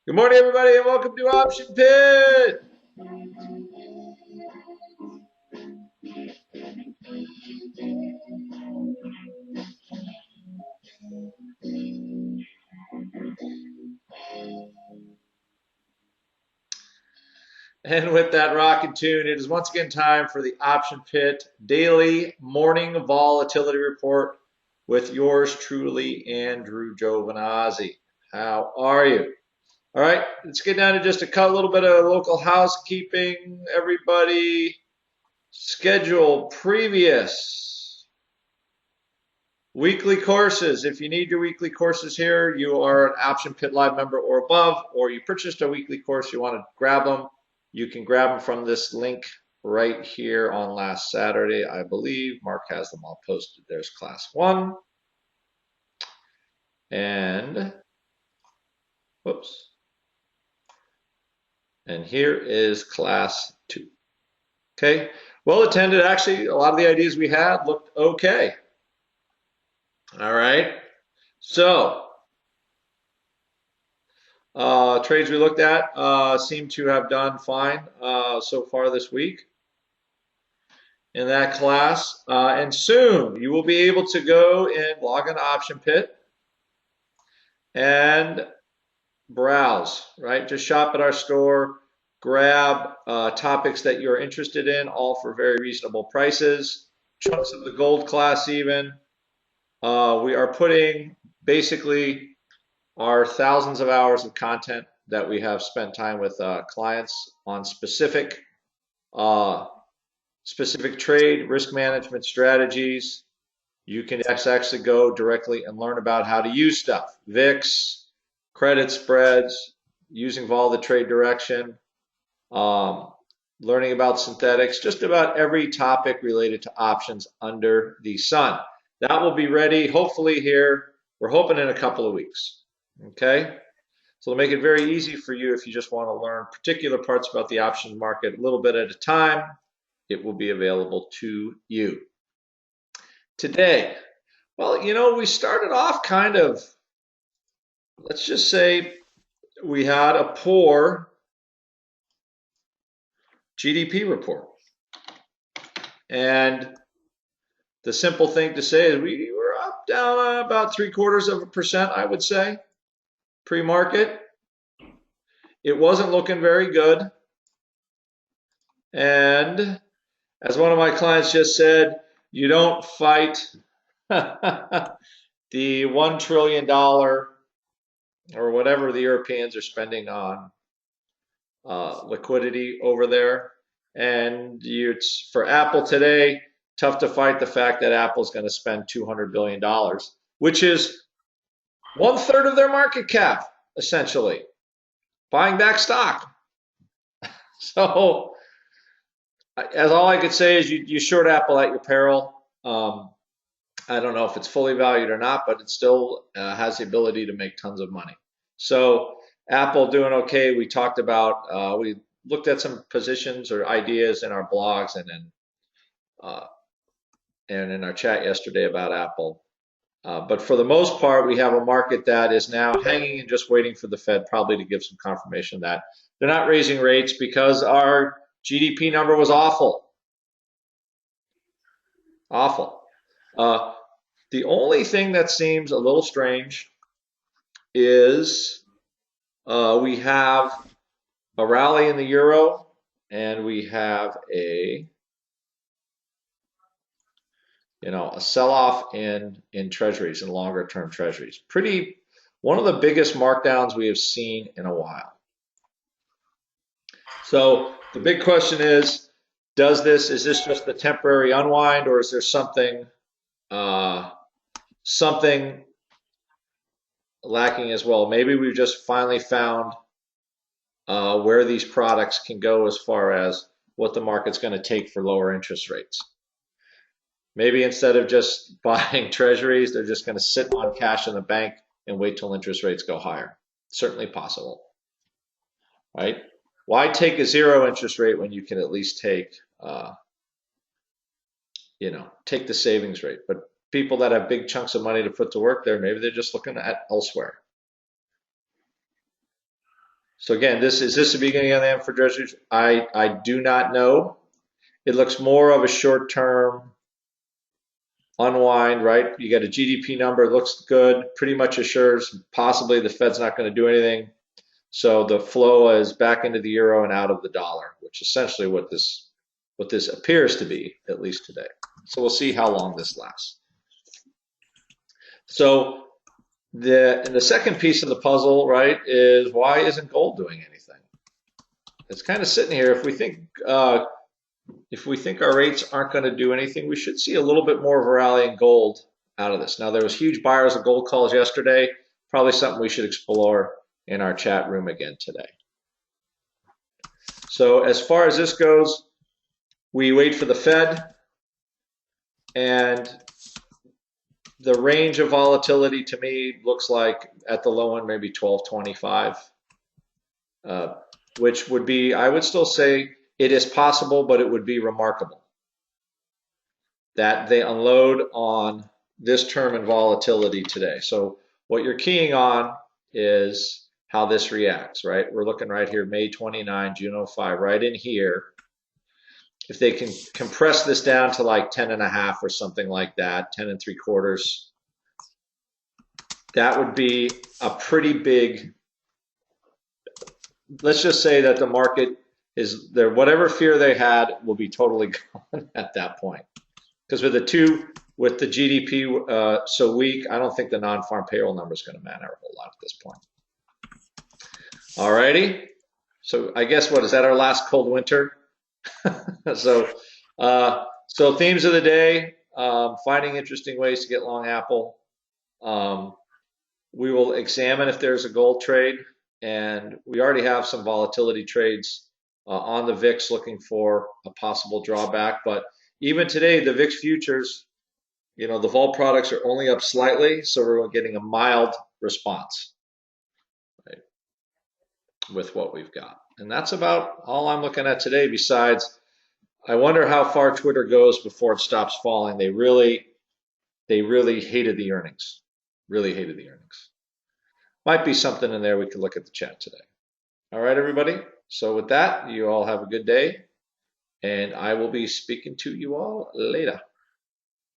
Good morning, everybody, and welcome to Option Pit. And with that rockin' tune, it is once again time for the Option Pit daily morning volatility report with yours truly, Andrew Giovinazzi. How are you? All right, let's get down to just a little bit of local housekeeping. Everybody, schedule previous weekly courses. If you need your weekly courses here, you are an Option Pit Live member or above, or you purchased a weekly course, you want to grab them, you can grab them from this link right here on last Saturday, I believe. Mark has them all posted. There's class 1. And, whoops. And here is class 2. Okay, well attended. Actually, a lot of the ideas we had looked okay. All right, so trades we looked at seem to have done fine so far this week in that class. And soon you will be able to go and log into Option Pit and browse, right? Just shop at our store, grab topics that you're interested in, all for very reasonable prices, chunks of the gold class even. We are putting basically our thousands of hours of content that we have spent time with clients on specific trade risk management strategies. You can actually go directly and learn about how to use stuff, VIX, credit spreads, using vol the trade direction, learning about synthetics, just about every topic related to options under the sun. That will be ready hopefully here, we're hoping in a couple of weeks. Okay, so it'll make it very easy for you if you just want to learn particular parts about the options market a little bit at a time. It will be available to you. Today, well, you know, we started off kind of, let's just say we had a poor GDP report. And the simple thing to say is we were up, down about 0.75%, I would say, pre-market. It wasn't looking very good. And as one of my clients just said, you don't fight the $1 trillion or whatever the Europeans are spending on liquidity over there. And it's for Apple today, tough to fight the fact that Apple's going to spend $200 billion, which is 1/3 of their market cap, essentially, buying back stock. So, as all I could say is you short Apple at your peril. I don't know if it's fully valued or not, but it still has the ability to make tons of money. So, Apple doing okay. We talked about, we looked at some positions or ideas in our blogs and in our chat yesterday about Apple. But for the most part, we have a market that is now hanging and just waiting for the Fed probably to give some confirmation that they're not raising rates because our GDP number was awful. Awful. The only thing that seems a little strange is we have a rally in the euro and we have a sell-off in treasuries and longer term treasuries. One of the biggest markdowns we have seen in a while. So the big question is this just a temporary unwind, or is there something lacking as well? Maybe we've just finally found where these products can go as far as what the market's going to take for lower interest rates. Maybe instead of just buying treasuries, they're just going to sit on cash in the bank and wait till interest rates go higher. Certainly possible, right? Why take a zero interest rate when you can at least take, take the savings rate? But people that have big chunks of money to put to work there, maybe they're just looking at elsewhere. So again, is this the beginning of the end for treasuries? I do not know. It looks more of a short-term unwind, right? You got a GDP number, it looks good, pretty much assures possibly the Fed's not going to do anything. So the flow is back into the euro and out of the dollar, which is essentially what this appears to be, at least today. So we'll see how long this lasts. So the second piece of the puzzle, right, is why isn't gold doing anything? It's kind of sitting here. If we think our rates aren't going to do anything, we should see a little bit more of a rally in gold out of this. Now, there was huge buyers of gold calls yesterday. Probably something we should explore in our chat room again today. So as far as this goes, we wait for the Fed, and the range of volatility to me looks like at the low end maybe 1225, which would be, I would still say it is possible, but it would be remarkable that they unload on this term in volatility today. So what you're keying on is how this reacts, right? We're looking right here, May 29, June 05, right in here. If they can compress this down to like 10 and a half or something like that, 10 and 3/4, that would be a pretty big, let's just say that the market is there, whatever fear they had will be totally gone at that point. Because with the GDP so weak, I don't think the non-farm payroll number is going to matter a whole lot at this point. All righty. So I guess what is that, our last cold winter? So themes of the day, finding interesting ways to get long Apple. We will examine if there's a gold trade, and we already have some volatility trades on the VIX looking for a possible drawback. But even today, the VIX futures, the vol products are only up slightly, so we're getting a mild response, right, with what we've got. And that's about all I'm looking at today. Besides, I wonder how far Twitter goes before it stops falling. They really hated the earnings. Really hated the earnings. Might be something in there we could look at the chat today. All right, everybody. So with that, you all have a good day, and I will be speaking to you all later.